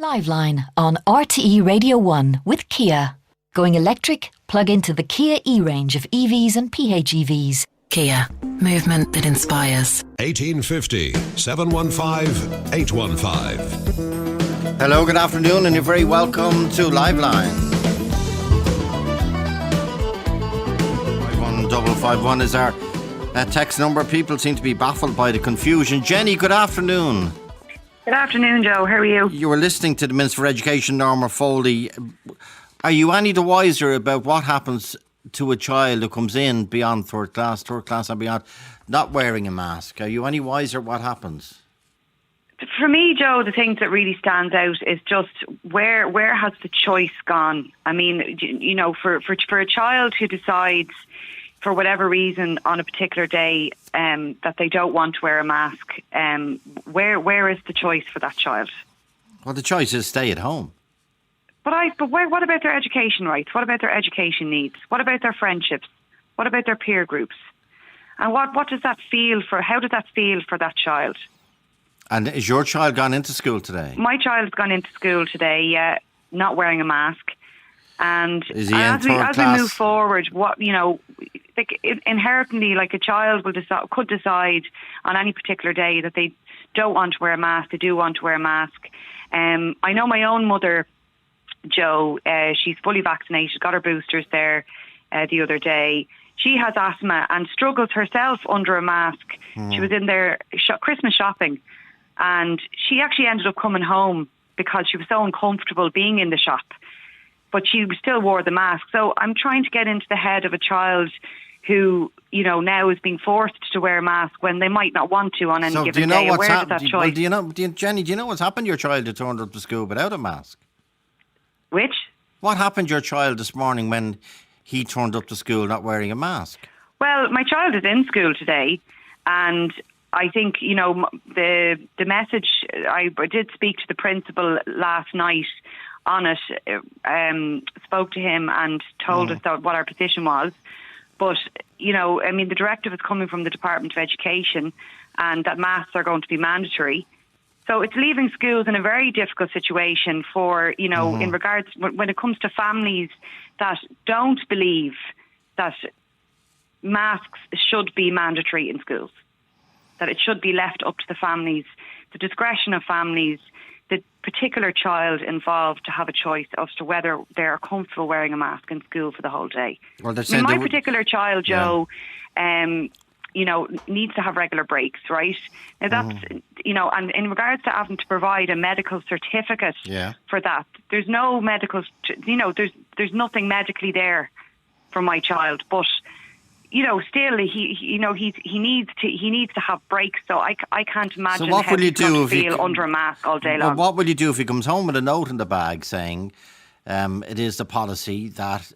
Liveline on RTE Radio 1 with Kia. Going electric? Plug into the Kia E-range of EVs and PHEVs. Kia. Movement that inspires. 1850 715 815. Hello, good afternoon, and you're very welcome to Liveline. 51551 is our text number. People seem to be baffled by the confusion. Jenny, good afternoon. Good afternoon, Joe. How are you? You were listening to the Minister for Education, Norma Foley. Are you any the wiser about what happens to a child who comes in beyond third class and beyond, not wearing a mask? Are you any wiser what happens? For me, Joe, the thing that really stands out is just where has the choice gone? I mean, you know, for a child who decides, for whatever reason, on a particular day, that they don't want to wear a mask, where is the choice for that child? Well, the choice is stay at home. But what about their education rights? What about their education needs? What about their friendships? What about their peer groups? And what does that feel for? How does that feel for that child? And is your child gone into school today? My child's gone into school today, not wearing a mask. And is he as in we move forward, inherently, like a child could decide on any particular day that they don't want to wear a mask. They do want to wear a mask. I know my own mother, Joe. She's fully vaccinated, got her boosters there the other day. She has asthma and struggles herself under a mask. She was in there Christmas shopping, and she actually ended up coming home because she was so uncomfortable being in the shop. But she still wore the mask. So I'm trying to get into the head of a child who, you know, now is being forced to wear a mask when they might not want to on any given day. Where is that choice? Well, Jenny, do you know what's happened to your child who turned up to school without a mask? Which? What happened to your child this morning when he turned up to school not wearing a mask? Well, my child is in school today, and I think, you know, the message, I did speak to the principal last night on it, spoke to him and told us what our position was. But, you know, I mean, the directive is coming from the Department of Education, and that masks are going to be mandatory. So it's leaving schools in a very difficult situation for, you know, in regards, when it comes to families that don't believe that masks should be mandatory in schools, that it should be left up to the families, the discretion of families, the particular child involved to have a choice as to whether they're comfortable wearing a mask in school for the whole day. Well, my particular child, Joe, you know, needs to have regular breaks, right? Now that's, you know, and in regards to having to provide a medical certificate for that, there's no medical, you know, there's nothing medically there for my child, but you know, still he needs to have breaks. So I can't imagine so what how will you do if feel under a mask all day long. What will you do if he comes home with a note in the bag saying it is the policy that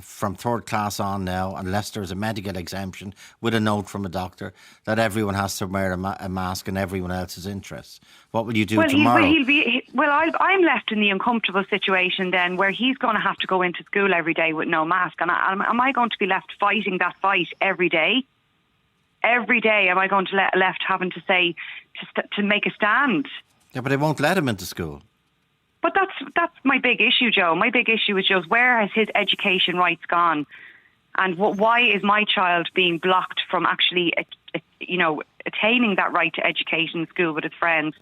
from third class on now, unless there's a medical exemption with a note from a doctor, that everyone has to wear a mask in everyone else's interests? What will you do tomorrow? I'm left in the uncomfortable situation then where he's going to have to go into school every day with no mask. And am I going to be left fighting that fight every day? Every day am I going to left having to say, to make a stand? Yeah, but they won't let him into school. But that's my big issue, Joe. My big issue is just where has his education rights gone? And why is my child being blocked from actually, you know, attaining that right to education in school with his friends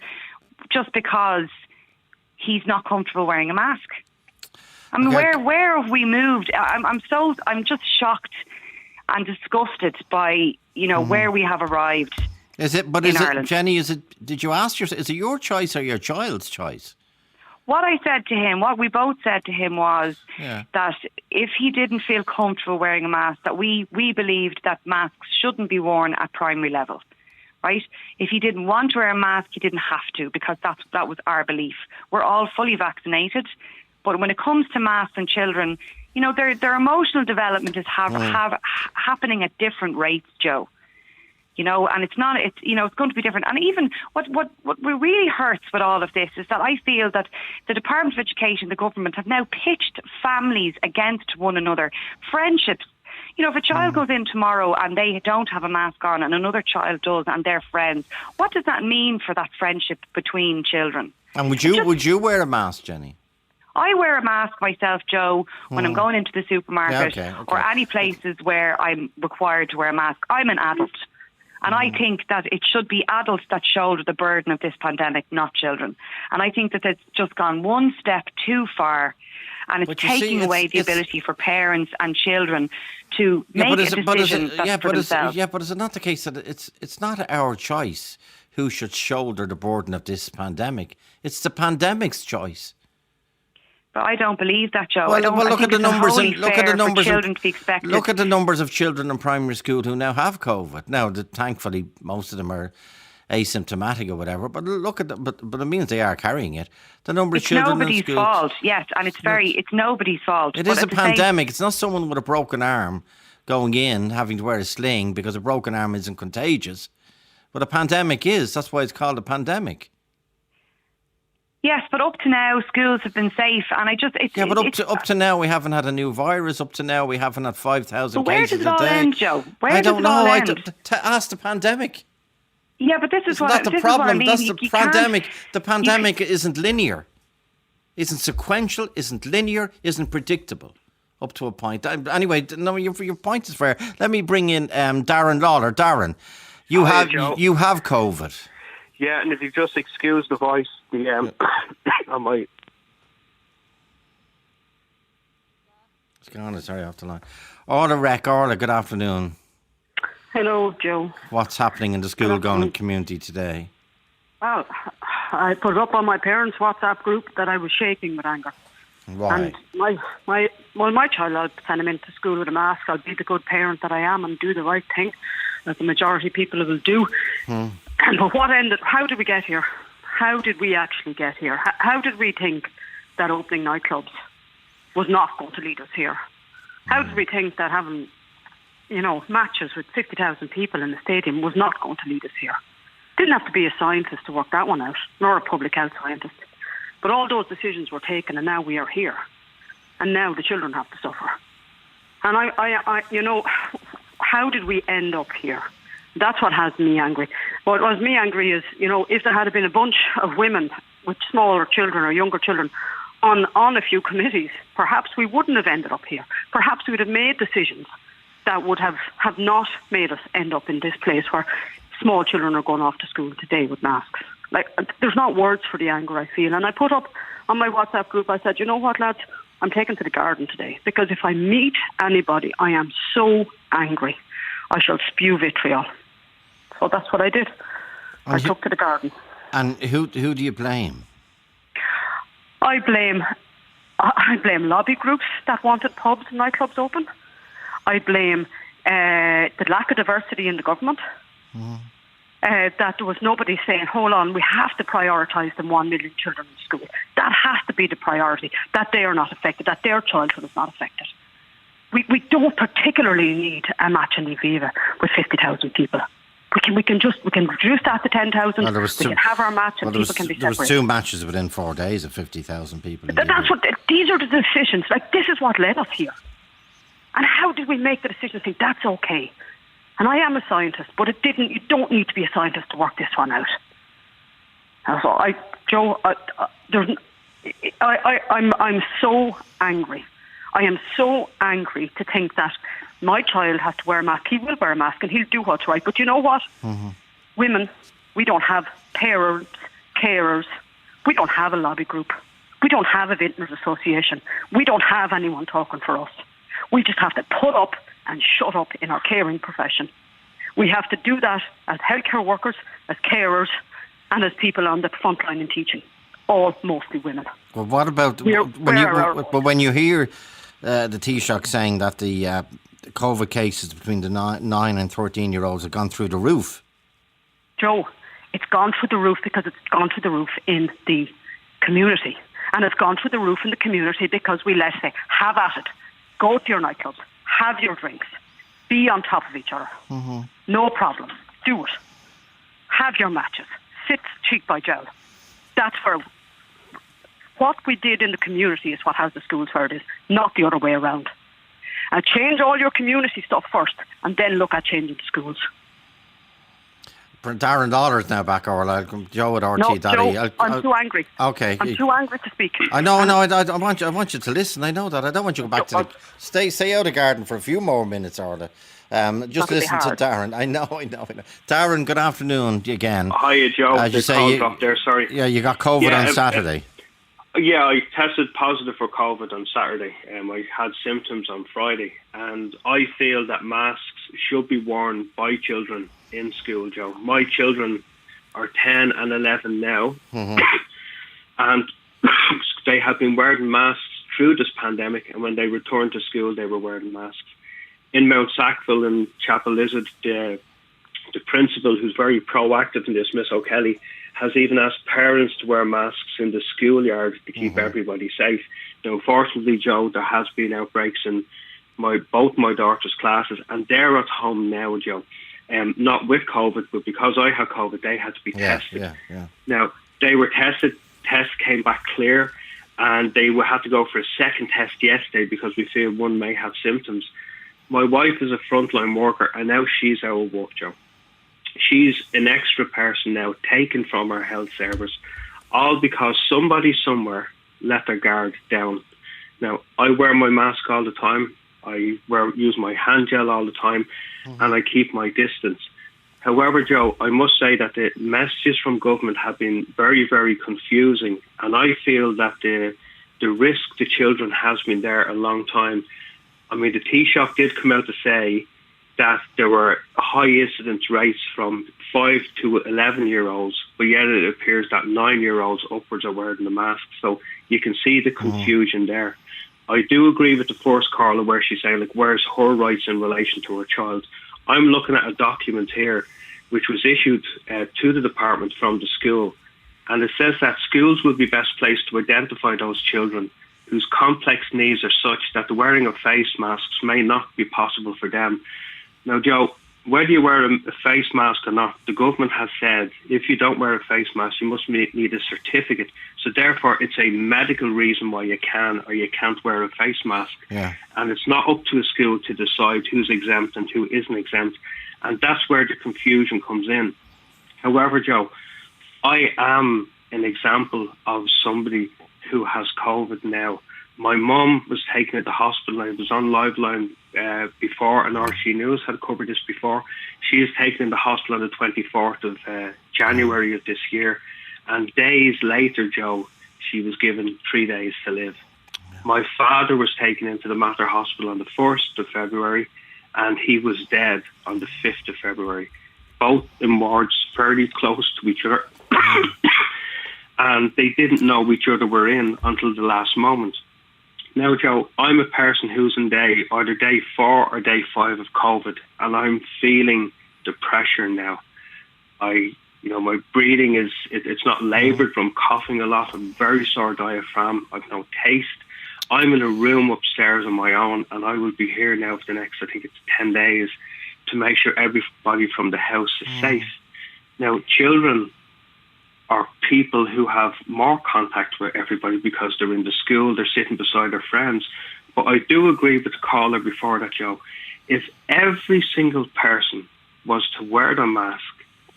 just because he's not comfortable wearing a mask? I mean, where have we moved? I'm just shocked and disgusted by, you know, where we have arrived. Jenny, did you ask yourself, is it your choice or your child's choice? What we both said to him was that if he didn't feel comfortable wearing a mask, that we believed that masks shouldn't be worn at primary level, right? If he didn't want to wear a mask, he didn't have to, because that was our belief. We're all fully vaccinated, but when it comes to masks and children, you know, their emotional development is happening at different rates, Joe. You know, and it's going to be different. And even what really hurts with all of this is that I feel that the Department of Education, the government, have now pitched families against one another. Friendships. You know, if a child goes in tomorrow and they don't have a mask on and another child does and they're friends, what does that mean for that friendship between children? And would you wear a mask, Jenny? I wear a mask myself, Joe, when I'm going into the supermarket or any places where I'm required to wear a mask. I'm an adult. And I think that it should be adults that shoulder the burden of this pandemic, not children. And I think that it's just gone one step too far. And it's taking away the ability for parents and children to make a decision for themselves. But is it not the case that it's not our choice who should shoulder the burden of this pandemic? It's the pandemic's choice. But I don't believe that, Joe. Well, look at the numbers and look at the numbers. Children to be expected. Look at the numbers of children in primary school who now have COVID. Now, thankfully, most of them are asymptomatic or whatever. But look at but it means they are carrying it. The number of children in school. It's nobody's fault. Yes, and it's nobody's fault. It is a pandemic. It's not someone with a broken arm going in having to wear a sling because a broken arm isn't contagious. But a pandemic is. That's why it's called a pandemic. Yes, but up to now, schools have been safe, and up to now, we haven't had a new virus. Up to now, we haven't had 5,000 cases a day. Where does it all end, Joe? I don't know. Ask the pandemic. Yeah, but this is what the problem. That's the pandemic. The pandemic isn't linear, isn't sequential, isn't linear, isn't predictable. Up to a point. Anyway, no, your point is fair. Let me bring in Darren Lawler. Darren, you have COVID. Yeah, and if you just excuse the voice, I might. It's gone. Sorry, off the line. Orla, good afternoon. Hello, Joe. What's happening in the school-going community today? Well, I put up on my parents' WhatsApp group that I was shaking with anger. Why? And my child, I'll send him into school with a mask. I'll be the good parent that I am and do the right thing, as the majority of people will do. But how did we get here? How did we actually get here? How did we think that opening nightclubs was not going to lead us here? How did we think that having, matches with 50,000 people in the stadium was not going to lead us here? Didn't have to be a scientist to work that one out, nor a public health scientist. But all those decisions were taken, and now we are here. And now the children have to suffer. And how did we end up here? That's what has me angry. What has me angry is, if there had been a bunch of women with smaller children or younger children on a few committees, perhaps we wouldn't have ended up here. Perhaps we would have made decisions that would have not made us end up in this place where small children are going off to school today with masks. There's not words for the anger I feel. And I put up on my WhatsApp group, I said, you know what, lads, I'm taking to the garden today because if I meet anybody, I am so angry. I shall spew vitriol. So that's what I did. I took to the garden. And who do you blame? I blame lobby groups that wanted pubs and nightclubs open. I blame the lack of diversity in the government. That there was nobody saying, hold on, we have to prioritise the 1 million children in school. That has to be the priority, that they are not affected, that their childhood is not affected. We don't particularly need a match in Viva with 50,000 people. We can reduce that to 10,000. We can have our match and people can be separated. There was 2 matches within 4 days of 50,000 people. These are the decisions. This is what led us here. And how did we make the decision to think that's okay? And I am a scientist, but you don't need to be a scientist to work this one out. So I'm so angry. I am so angry to think that my child has to wear a mask. He will wear a mask and he'll do what's right. But you know what? Women, we don't have parents, carers. We don't have a lobby group. We don't have a vintners association. We don't have anyone talking for us. We just have to put up and shut up in our caring profession. We have to do that as healthcare workers, as carers, and as people on the front line in teaching. All mostly women. Well, what about when you hear the Taoiseach saying that the COVID cases between the 9 and 13-year-olds have gone through the roof? Joe, it's gone through the roof because it's gone through the roof in the community. And it's gone through the roof in the community because we let say, have at it. Go to your nightclubs. Have your drinks. Be on top of each other. No problem. Do it. Have your matches. Sit cheek by jowl. That's where what we did in the community is what has the schools where it is, not the other way around. Change all your community stuff first and then look at changing the schools. Darren Lawler's now back, or I'll come Joe at RT No, Daddy. Joe, I'm too angry. Okay. I'm too angry to speak. I know. I want you to listen. I know that. I don't want you to go back to stay out of the garden for a few more minutes, Orla. Just listen to Darren. I know. Darren, good afternoon again. Hiya, Joe. As you say, dropped there. Sorry. Yeah, you got COVID on Saturday. Yeah, I tested positive for COVID on Saturday. I had symptoms on Friday, and I feel that masks should be worn by children in school, Joe. My children are 10 and 11 now, and they have been wearing masks through this pandemic, and when they returned to school, they were wearing masks. In Mount Sackville in Chapel Lizard, the principal, who's very proactive in this, Miss O'Kelly, has even asked parents to wear masks in the schoolyard to keep everybody safe. Now, unfortunately, Joe, there has been outbreaks in both my daughter's classes, and they're at home now, Joe. Not with COVID, but because I had COVID, they had to be tested. Yeah. Now, they were tested, tests came back clear, and they will have to go for a second test yesterday because we feel one may have symptoms. My wife is a frontline worker, and now she's out of work, Joe. She's an extra person now taken from our health service, all because somebody somewhere let their guard down. Now, I wear my mask all the time. I use my hand gel all the time, and I keep my distance. However, Joe, I must say that the messages from government have been very, very confusing, and I feel that the risk to children has been there a long time. I mean, the Taoiseach did come out to say that there were high incidence rates from 5 to 11-year-olds, but yet it appears that 9-year-olds upwards are wearing the mask. So you can see the confusion there. I do agree with the first Carla where she's saying, like, where's her rights in relation to her child? I'm looking at a document here which was issued to the department from the school, and it says that schools will be best placed to identify those children whose complex needs are such that the wearing of face masks may not be possible for them. Now, Joe, whether you wear a face mask or not, the government has said if you don't wear a face mask, you must need a certificate. So therefore, it's a medical reason why you can or you can't wear a face mask. Yeah. And it's not up to a school to decide who's exempt and who isn't exempt. And that's where the confusion comes in. However, Joe, I am an example of somebody who has COVID now. My mum was taken at the hospital. I was on Liveline before, and RC News had covered this before. She was taken in the hospital on the 24th of January of this year. And days later, Joe, she was given 3 days to live. My father was taken into the Mater Hospital on the 1st of February, and he was dead on the 5th of February. Both in wards fairly close to each other. And they didn't know each other were in until the last moment. Now, Joe, I'm a person who's in either day 4 or day 5 of COVID, and I'm feeling the pressure now. My breathing it's not laboured from coughing a lot. I'm very sore diaphragm. I've no taste. I'm in a room upstairs on my own, and I will be here now for the next, I think it's 10 days, to make sure everybody from the house is safe. Now, children are people who have more contact with everybody because they're in the school, they're sitting beside their friends. But I do agree with the caller before that, Joe. If every single person was to wear their mask,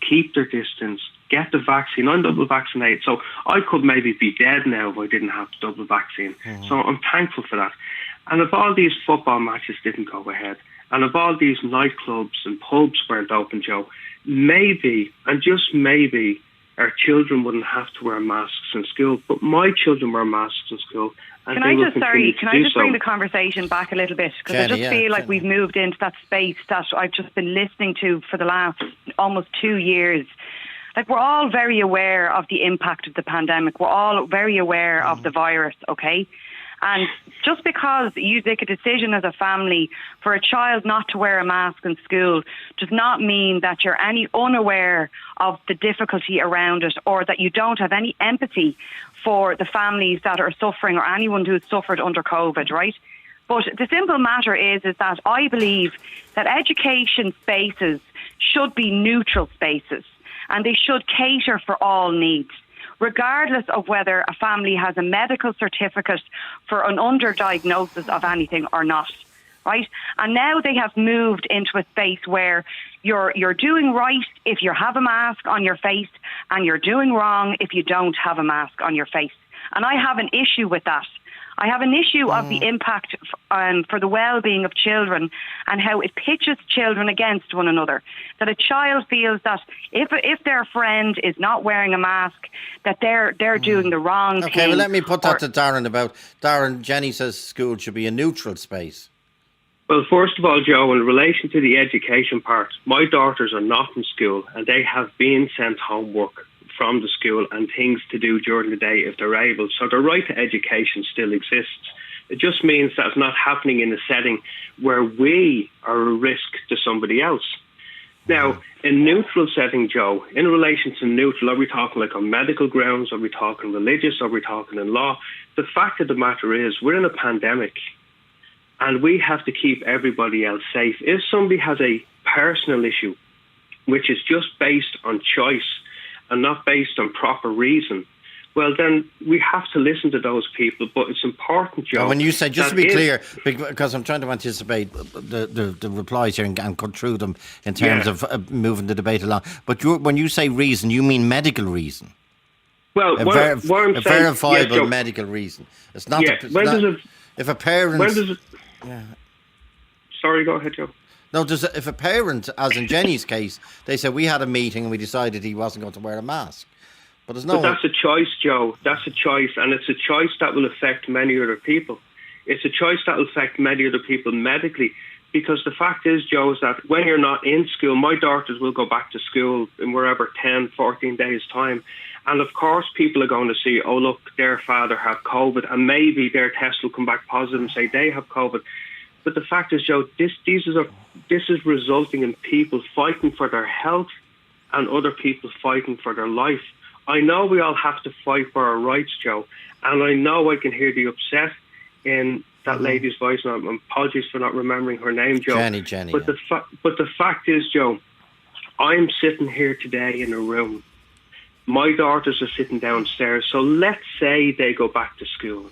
keep their distance, get the vaccine, I'm double vaccinated, so I could maybe be dead now if I didn't have the double vaccine. So I'm thankful for that. And if all these football matches didn't go ahead, and if all these nightclubs and pubs weren't open, Joe, maybe, and just maybe, our children wouldn't have to wear masks in school, but my children wear masks in school. And can I just bring the conversation back a little bit? Because I just feel like we've moved into that space that I've just been listening to for the last almost 2 years. Like, we're all very aware of the impact of the pandemic. We're all very aware of the virus, okay? And just because you make a decision as a family for a child not to wear a mask in school does not mean that you're any unaware of the difficulty around it, or that you don't have any empathy for the families that are suffering, or anyone who's suffered under COVID, right? But the simple matter is that I believe that education spaces should be neutral spaces, and they should cater for all needs, regardless of whether a family has a medical certificate for an underdiagnosis of anything or not. right? And now they have moved into a space where you're doing right if you have a mask on your face, and you're doing wrong if you don't have a mask on your face. And I have an issue with that. I have an issue of the impact for the well-being of children and how it pitches children against one another. That a child feels that if their friend is not wearing a mask, that they're doing the wrong thing. Okay, well, let me put that to Darren about. Darren, Jenny says school should be a neutral space. Well, first of all, Joe, in relation to the education part, my daughters are not in school and they have been sent homework from the school and things to do during the day if they're able. So the right to education still exists. It just means that it's not happening in a setting where we are a risk to somebody else. Now, in neutral setting, Joe, in relation to neutral, are we talking like on medical grounds? Are we talking religious? Are we talking in law? The fact of the matter is we're in a pandemic and we have to keep everybody else safe. If somebody has a personal issue, which is just based on choice, and not based on proper reason, well, then we have to listen to those people. But it's important, Joe. And when you say, just to be clear, because I'm trying to anticipate the replies here and cut through them in terms of moving the debate along. But when you say reason, you mean medical reason? Well, what I'm saying, verifiable yes, medical reason. It's not. Yeah. If a parent. When does it? Yeah. Sorry, go ahead, Joe. No, if a parent, as in Jenny's case, they said we had a meeting and we decided he wasn't going to wear a mask. But there's no. But that's a choice, Joe. That's a choice, and it's a choice that will affect many other people. It's a choice that will affect many other people medically. Because the fact is, Joe, is that when you're not in school, my daughters will go back to school in wherever 10, 14 days' time. And of course, people are going to see, oh, look, their father had COVID, and maybe their test will come back positive and say they have COVID. But the fact is, Joe, this is resulting in people fighting for their health and other people fighting for their life. I know we all have to fight for our rights, Joe, and I know I can hear the upset in that lady's voice, and apologies for not remembering her name, Joe. Jenny. But the fact is, Joe, I'm sitting here today in a room. My daughters are sitting downstairs. So let's say they go back to school,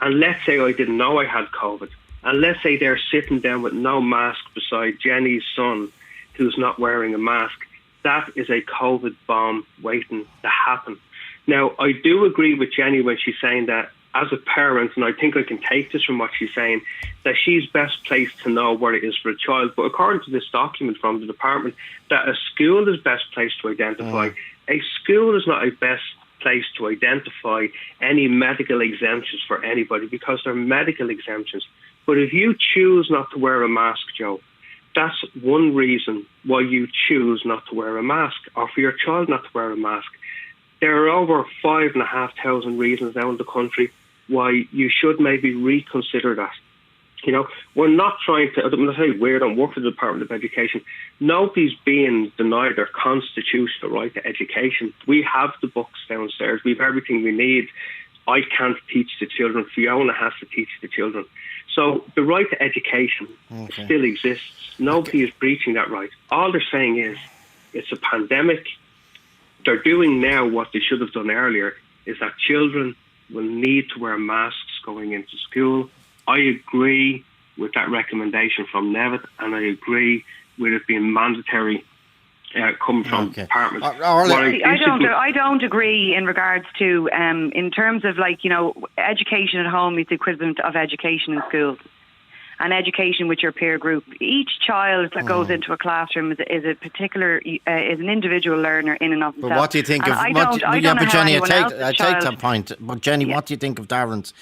and let's say I didn't know I had COVID. And let's say they're sitting down with no mask beside Jenny's son, who's not wearing a mask. That is a COVID bomb waiting to happen. Now, I do agree with Jenny when she's saying that as a parent, and I think I can take this from what she's saying, that she's best placed to know what it is for a child. But according to this document from the department, that a school is best placed to identify. A school is not a best place to identify any medical exemptions for anybody because they're medical exemptions. But if you choose not to wear a mask, Joe, that's one reason why you choose not to wear a mask, or for your child not to wear a mask. There are over 5,500 reasons now in the country why you should maybe reconsider that. You know, we're not trying to, I'm going to say we don't work for the Department of Education. Nobody's being denied their constitutional right to education. We have the books downstairs. We have everything we need. I can't teach the children. Fiona has to teach the children. So the right to education still exists. Nobody is breaching that right. All they're saying is it's a pandemic. They're doing now what they should have done earlier, is that children will need to wear masks going into school. I agree with that recommendation from Nevitt, and I agree with it being mandatory coming from departments. I don't agree in regards to, in terms of education at home is the equivalent of education in schools. And education with your peer group. Each child that goes into a classroom is a particular, is an individual learner in and of himself. But what do you think Jenny, I take that point. But Jenny, what do you think of Darren's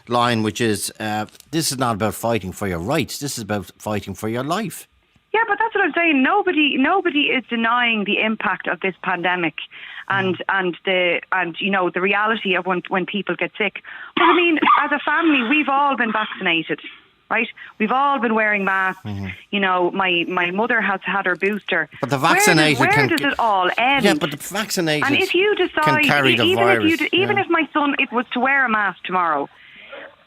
line, which is, this is not about fighting for your rights, this is about fighting for your life? Yeah, but that's what I'm saying. Nobody is denying the impact of this pandemic and the reality of when people get sick. But I mean, as a family, we've all been vaccinated. Right, we've all been wearing masks. You know, my mother has had her booster. But the vaccinated where does it all end? Yeah, but the vaccinated and if you decide, can carry the virus. Even if my son was to wear a mask tomorrow,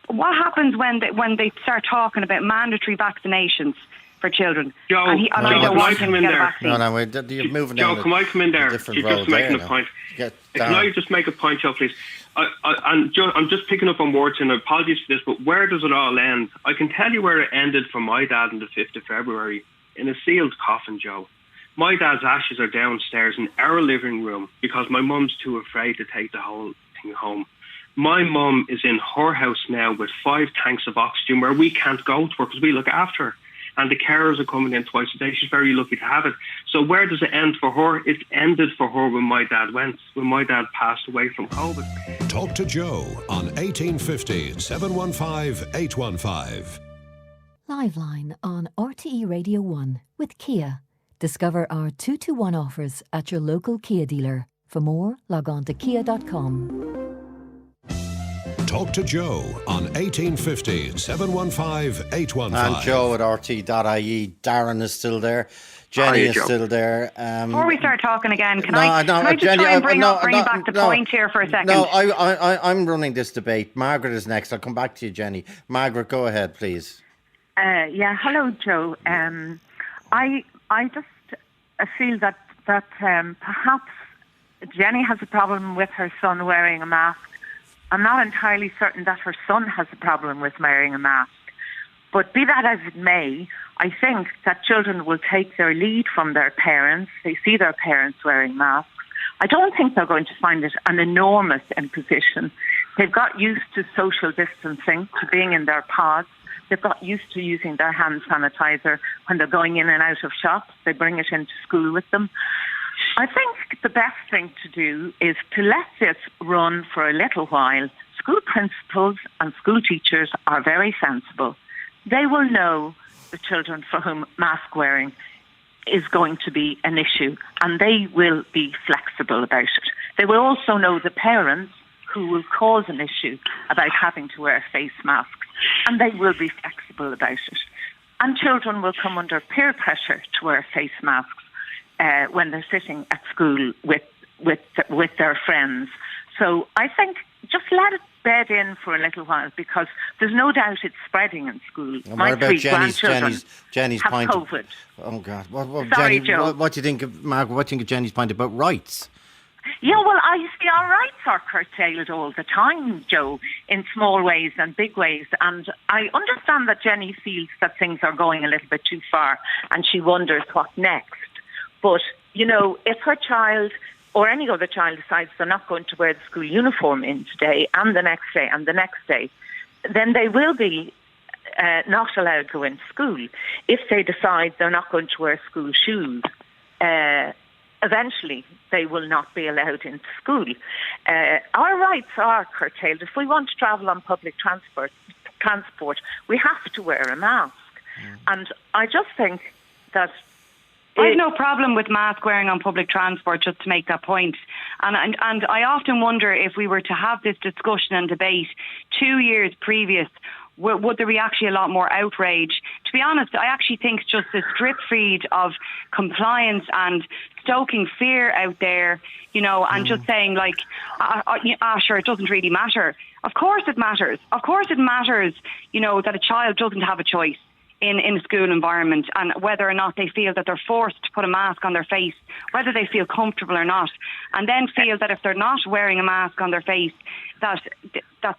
what happens when they start talking about mandatory vaccinations for children? Joe, I don't want him to get a vaccine. You're moving down. Joe, can I come in there? You're just making a point. Can I just make a point, Joe, please? I'm just picking up on words, and apologies for this, but where does it all end? I can tell you where it ended for my dad on the 5th of February, in a sealed coffin, Joe. My dad's ashes are downstairs in our living room because my mum's too afraid to take the whole thing home. My mum is in her house now with 5 tanks of oxygen where we can't go to her because we look after her. And the carers are coming in twice a day. She's very lucky to have it. So where does it end for her? It ended for her when my dad went, when my dad passed away from COVID. Talk to Joe on 1850 715 815. Liveline on RTE Radio 1 with Kia. Discover our 2-to-1 offers at your local Kia dealer. For more, log on to kia.com. Talk to Joe on 1850 715 815. And Joe at rt.ie. Darren is still there. Jenny is still there. Before we start talking again, can I just Jenny, try and bring back the point here for a second? No, I'm running this debate. Margaret is next. I'll come back to you, Jenny. Margaret, go ahead, please. Hello, Joe. I just feel that perhaps Jenny has a problem with her son wearing a mask. I'm not entirely certain that her son has a problem with wearing a mask. But be that as it may, I think that children will take their lead from their parents. They see their parents wearing masks. I don't think they're going to find it an enormous imposition. They've got used to social distancing, to being in their pods. They've got used to using their hand sanitizer when they're going in and out of shops. They bring it into school with them. I think the best thing to do is to let this run for a little while. School principals and school teachers are very sensible. They will know the children for whom mask wearing is going to be an issue, and they will be flexible about it. They will also know the parents who will cause an issue about having to wear face masks, and they will be flexible about it. And children will come under peer pressure to wear face masks when they're sitting at school with their friends. So I think just let it bed in for a little while, because there's no doubt it's spreading in school. And My what about 3 Jenny's grandchildren have point? COVID. Oh God! Sorry, Jenny, Joe. what do you think of Margaret? What do you think of Jenny's point about rights? Yeah, well, I see our rights are curtailed all the time, Joe, in small ways and big ways. And I understand that Jenny feels that things are going a little bit too far and she wonders what next. But, you know, if her child or any other child decides they're not going to wear the school uniform in today and the next day and the next day, then they will be not allowed to go into school. If they decide they're not going to wear school shoes, eventually they will not be allowed into school. Our rights are curtailed. If we want to travel on public transport, we have to wear a mask. And I just think that I have no problem with mask wearing on public transport, just to make that point. And I often wonder if we were to have this discussion and debate 2 years previous, would there be actually a lot more outrage? To be honest, I actually think just this drip feed of compliance and stoking fear out there, you know, and just saying like, sure, it doesn't really matter. Of course it matters. Of course it matters, you know, that a child doesn't have a choice in a school environment, and whether or not they feel that they're forced to put a mask on their face, whether they feel comfortable or not, and then feel that if they're not wearing a mask on their face, that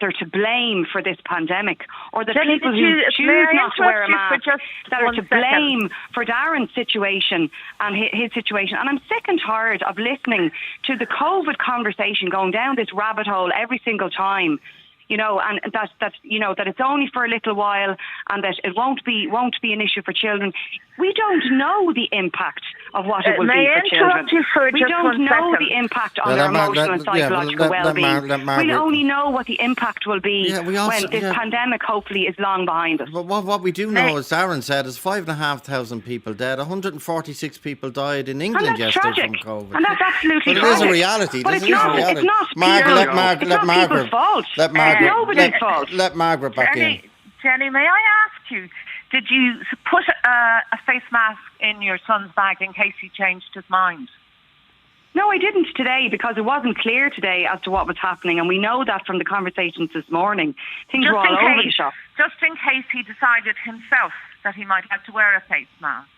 they're to blame for this pandemic, or that Jenny, people who choose not to wear a mask that are to blame for Darren's situation and his situation. And I'm sick and tired of listening to the COVID conversation going down this rabbit hole every single time. You know, and that you know that it's only for a little while, and that it won't be an issue for children. We don't know the impact of what it will be for children. We don't know the impact on their emotional and psychological well-being. We only know what the impact will be when this pandemic hopefully is long behind us. But what we do know, as Darren said, is 5,500 people dead. 146 people died in England yesterday from COVID. And that's absolutely tragic. But it is a reality. But it's not Margaret, people's fault. Nobody's fault. Let Margaret back in. Jenny, may I ask you, did you put a face mask in your son's bag in case he changed his mind? No, I didn't today, because it wasn't clear today as to what was happening, and we know that from the conversations this morning. Things were all over the shop. Just in case he decided himself that he might have to wear a face mask.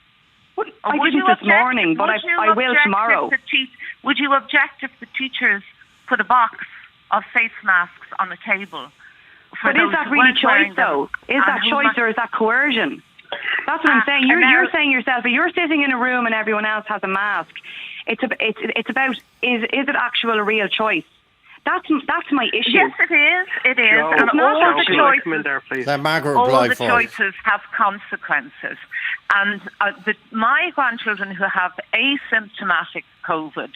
I didn't this morning, but I will tomorrow. Would you object if the teachers put a box of face masks on a table. But is that really choice, though? Is that choice or is that coercion? That's what I'm saying. You're saying yourself, if you're sitting in a room and everyone else has a mask, it's about is it actual real choice? That's my issue. Yes, it is. It is. Joe, and all the choices, come in there, please. all the choices have consequences. And my grandchildren who have asymptomatic COVID,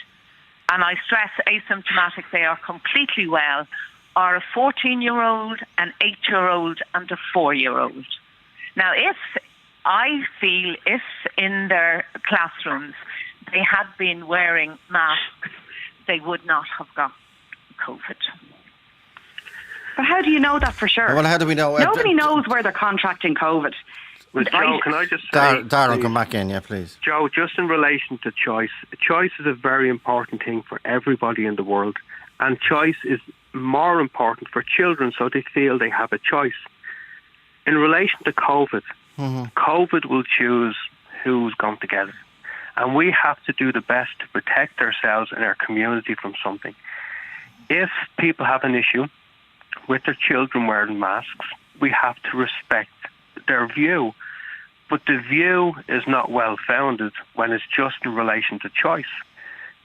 and I stress asymptomatic, they are completely well, are a 14-year-old, an 8-year-old, and a 4-year-old. Now, if in their classrooms they had been wearing masks, they would not have got COVID. But how do you know that for sure? Well, how do we know? Nobody knows where they're contracting COVID. Well, Joe, can I just say... Darren, come back in, yeah, please. Joe, just in relation to choice, choice is a very important thing for everybody in the world. And choice is more important for children so they feel they have a choice. In relation to COVID, COVID will choose who's going to get it. And we have to do the best to protect ourselves and our community from something. If people have an issue with their children wearing masks, we have to respect their view. But the view is not well founded when it's just in relation to choice.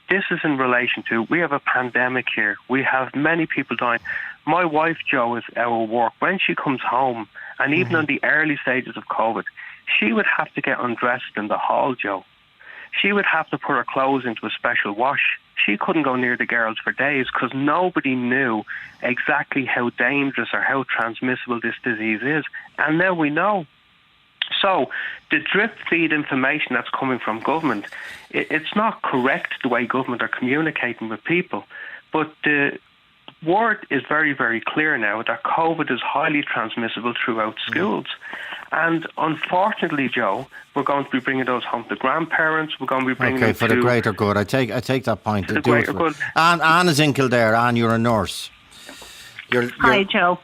This is in relation to, we have a pandemic here. We have many people dying. My wife, Jo, is out of work. When she comes home, and even in the early stages of COVID, she would have to get undressed in the hall, Jo. She would have to put her clothes into a special wash. She couldn't go near the girls for days because nobody knew exactly how dangerous or how transmissible this disease is. And now we know. So the drip feed information that's coming from government, it's not correct the way government are communicating with people. But the word is very, very clear now that COVID is highly transmissible throughout schools. And unfortunately, Joe, we're going to be bringing those home to grandparents. We're going to be bringing them for the greater good. I take that point. The greater good. Anne is in Kildare. Anne, you're a nurse. Hi, Joe.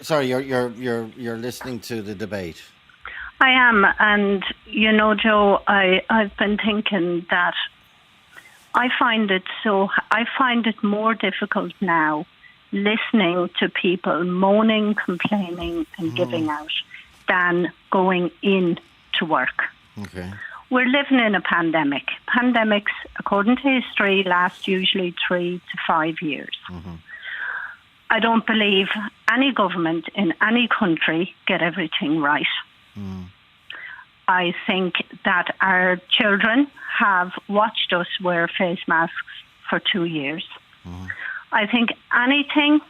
Sorry, you're listening to the debate. I am, and you know, Joe, I've been thinking that I find it more difficult now listening to people moaning, complaining, and giving out than going in to work. Okay. We're living in a pandemic. Pandemics, according to history, last usually 3 to 5 years. I don't believe any government in any country get everything right. I think that our children have watched us wear face masks for 2 years. I think anything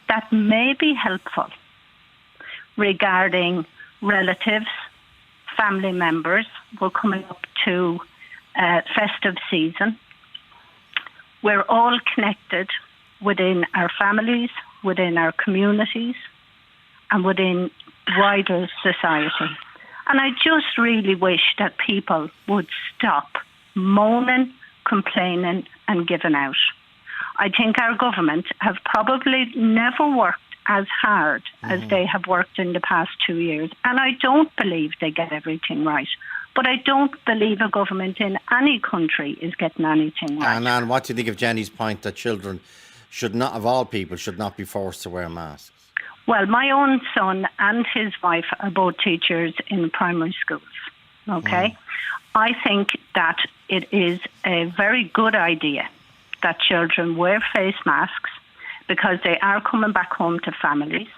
that may be helpful regarding relatives, family members, we're coming up to festive season. We're all connected within our families, within our communities, and within wider society. And I just really wish that people would stop moaning, complaining, and giving out. I think our government have probably never worked as hard as they have worked in the past 2 years. And I don't believe they get everything right. But I don't believe a government in any country is getting anything right. And what do you think of Jenny's point that children should not, of all people, should not be forced to wear masks? Well, my own son and his wife are both teachers in primary schools, okay? I think that it is a very good idea that children wear face masks because they are coming back home to families.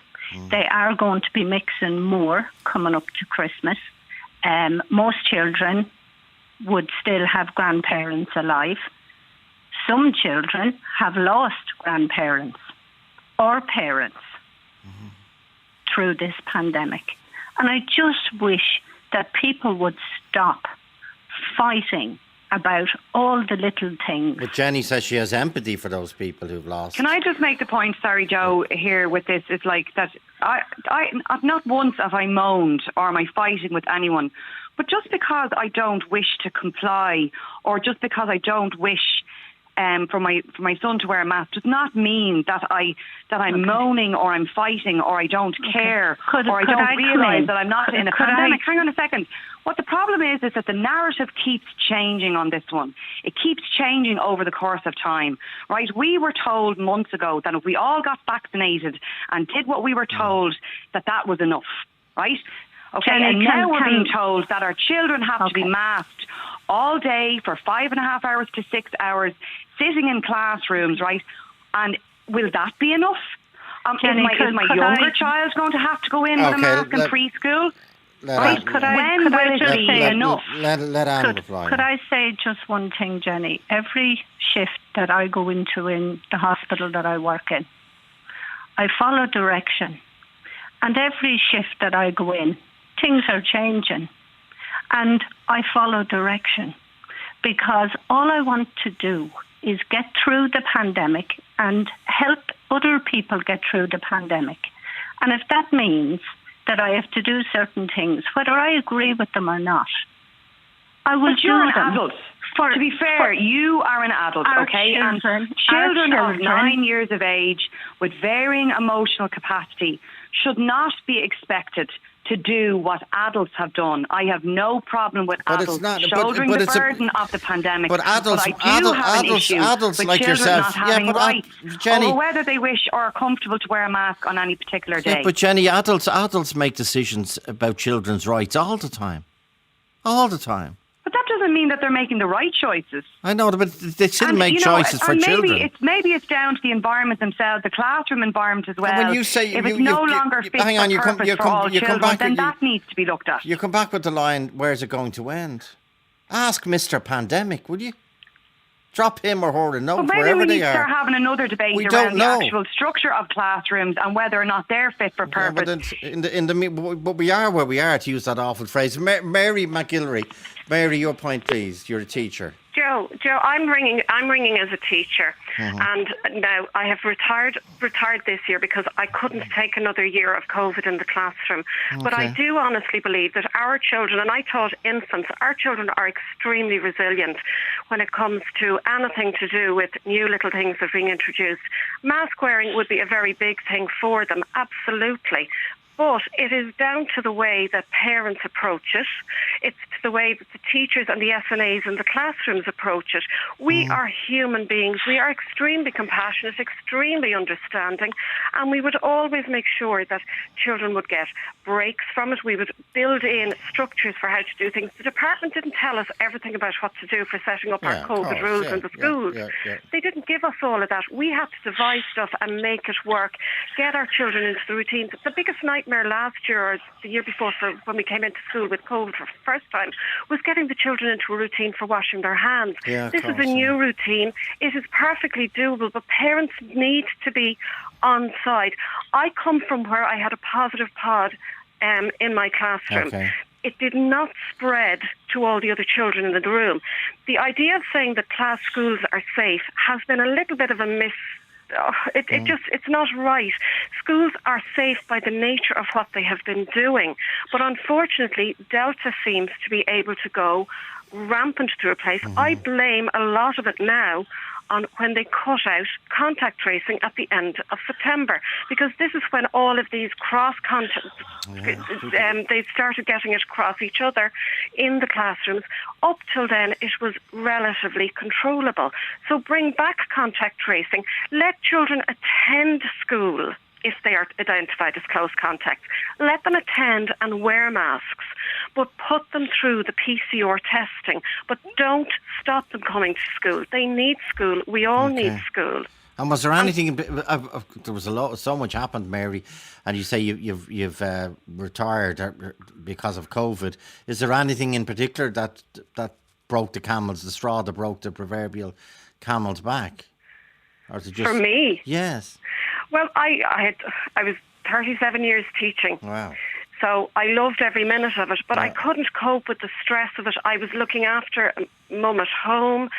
They are going to be mixing more coming up to Christmas. Most children would still have grandparents alive. Some children have lost grandparents or parents through this pandemic. And I just wish that people would stop fighting about all the little things. But Jenny says she has empathy for those people who've lost. Can I just make the point, sorry, Joe, here with this? It's like that I've not once have I moaned or am I fighting with anyone, but just because I don't wish to comply or just because I don't wish for my son to wear a mask does not mean that I'm moaning or I'm fighting or I don't care or I don't realise that I'm not in a pandemic. Hang on a second. What the problem is that the narrative keeps changing on this one. It keeps changing over the course of time, right? We were told months ago that if we all got vaccinated and did what we were told, that was enough, right? Okay, Jenny, and now we're being told that our children have to be masked all day for 5.5 hours to 6 hours, sitting in classrooms, right? And will that be enough? Jenny, is my younger child going to have to go in with a mask in preschool? Let Could I just say enough? Let Anne reply. Could I say just one thing, Jenny? Every shift that I go into in the hospital that I work in, I follow direction. And every shift that I go in, things are changing. And I follow direction because all I want to do is get through the pandemic and help other people get through the pandemic. And if that means that I have to do certain things, whether I agree with them or not, I will do them. Adult. To be fair, you are an adult, okay? Children of 9 years of age with varying emotional capacity should not be expected to do what adults have done. I have no problem with adults shouldering the burden of the pandemic. But adults, I do have an issue adults with like children yourself, not having rights Jenny, over whether they wish or are comfortable to wear a mask on any particular day. But Jenny, adults make decisions about children's rights all the time. All the time. But that doesn't mean that they're making the right choices. I know, but they still make choices for children. Maybe it's down to the environment themselves, the classroom environment as well. When you say if it's no longer fit for purpose for all children, then that needs to be looked at. You come back with the line, where's it going to end? Ask Mr. Pandemic, would you? Drop him or her a note wherever they are. Maybe we need to start having another debate around the actual structure of classrooms and whether or not they're fit for purpose. But we are where we are, to use that awful phrase. Mary McGilliry. Mary, your point, please. You're a teacher. Joe, I'm ringing as a teacher, and now I have retired this year because I couldn't take another year of COVID in the classroom. But I do honestly believe that our children, and I taught infants, our children are extremely resilient when it comes to anything to do with new little things that are being introduced. Mask wearing would be a very big thing for them, absolutely. But it is down to the way that parents approach it. It's to the way that the teachers and the SNAs in the classrooms approach it. We are human beings. We are extremely compassionate, extremely understanding, and we would always make sure that children would get breaks from it. We would build in structures for how to do things. The department didn't tell us everything about what to do for setting up our COVID rules in the schools. They didn't give us all of that. We had to devise stuff and make it work, get our children into the routines. The biggest nightmare last year or the year before for when we came into school with COVID for the first time was getting the children into a routine for washing their hands. This is a new routine. It is perfectly doable, but parents need to be on side. I come from where I had a positive pod in my classroom. It did not spread to all the other children in the room. The idea of saying that class schools are safe has been a little bit of a it's not right. Schools are safe by the nature of what they have been doing. But unfortunately, Delta seems to be able to go rampant through a place. I blame a lot of it now on when they cut out contact tracing at the end of September, because this is when all of these cross-contact, they started getting it across each other in the classrooms. Up till then, it was relatively controllable. So bring back contact tracing. Let children attend school if they are identified as close contacts. Let them attend and wear masks, but put them through the PCR testing. But don't stop them coming to school. They need school. We all need school. And was there anything? There was so much happened, Mary, and you say you've retired because of COVID. Is there anything in particular that broke the straw that broke the proverbial camel's back? Or is it just, for me? Yes. Well, I was 37 years teaching. Wow. So I loved every minute of it, but I couldn't cope with the stress of it. I was looking after mum at home,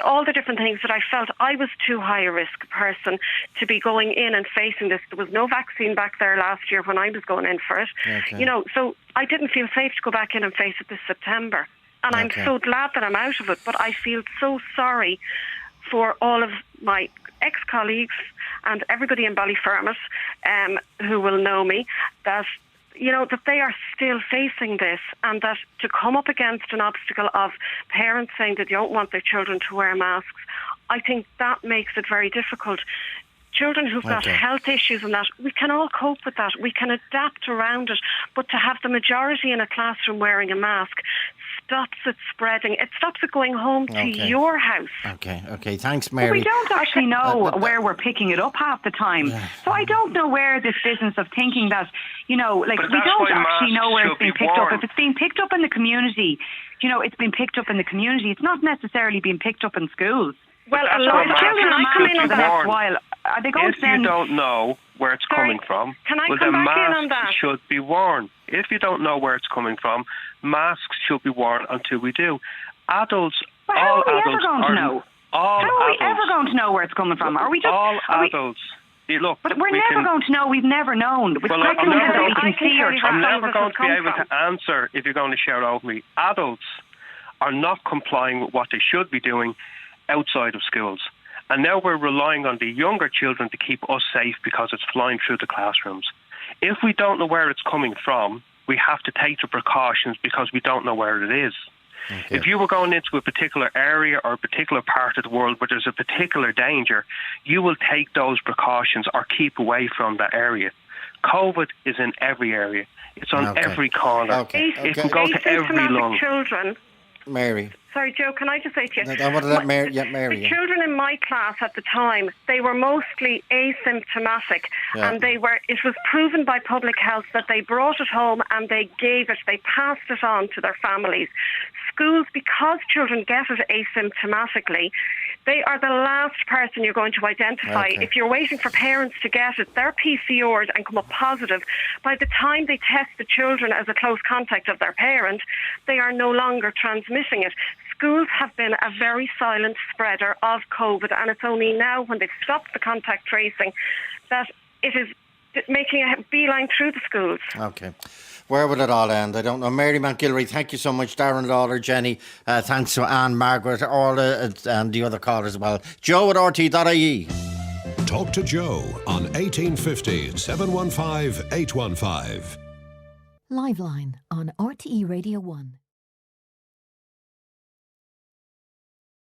all the different things that I felt I was too high a risk person to be going in and facing this. There was no vaccine back there last year when I was going in for it. So I didn't feel safe to go back in and face it this September. And I'm so glad that I'm out of it, but I feel so sorry for all of my ex-colleagues and everybody in Ballyfermot who will know me, that that they are still facing this, and that to come up against an obstacle of parents saying they don't want their children to wear masks, I think that makes it very difficult. Children who've got health issues and that, we can all cope with that. We can adapt around it. But to have the majority in a classroom wearing a mask stops it spreading. It stops it going home to your house. Okay. Thanks, Mary. But we don't actually know where we're picking it up half the time. Yeah. So I don't know where this business of thinking that, we don't actually know where it's being picked up. If it's being picked up in the community, it's been picked up in the community. It's not necessarily being picked up in schools. Well, a lot of children are coming in on that. Are they going if you don't know where it's coming from, the mask should be worn. If you don't know where it's coming from, masks should be worn until we do. Adults, how are we ever going to know? How are we ever going to know where it's coming from? Are we just adults? Look, but we're never going to know. We've never known. I'm never going to be able to answer if you're going to shout over me. Adults are not complying with what they should be doing outside of schools. And now we're relying on the younger children to keep us safe because it's flying through the classrooms. If we don't know where it's coming from, we have to take the precautions because we don't know where it is. Okay. If you were going into a particular area or a particular part of the world where there's a particular danger, you will take those precautions or keep away from that area. COVID is in every area. It's on every corner. It can go to every lung. Children. Mary. Sorry, Joe, can I just say to you? I want to let Mary. The children in my class at the time, they were mostly asymptomatic, and it was proven by public health that they brought it home and they passed it on to their families. Schools, because children get it asymptomatically, they are the last person you're going to identify. If you're waiting for parents to get it, they're PCR'd and come up positive. By the time they test the children as a close contact of their parent, they are no longer transmitting it. Schools have been a very silent spreader of COVID, and it's only now when they've stopped the contact tracing that it is making a beeline through the schools. Okay. Where will it all end? I don't know. Mary McGilvery, thank you so much. Darren Lawler, Jenny, thanks to Anne, Margaret, Orla, and the other callers as well. Joe at RT.ie. Talk to Joe on 1850 715 815. Liveline on RTE Radio 1.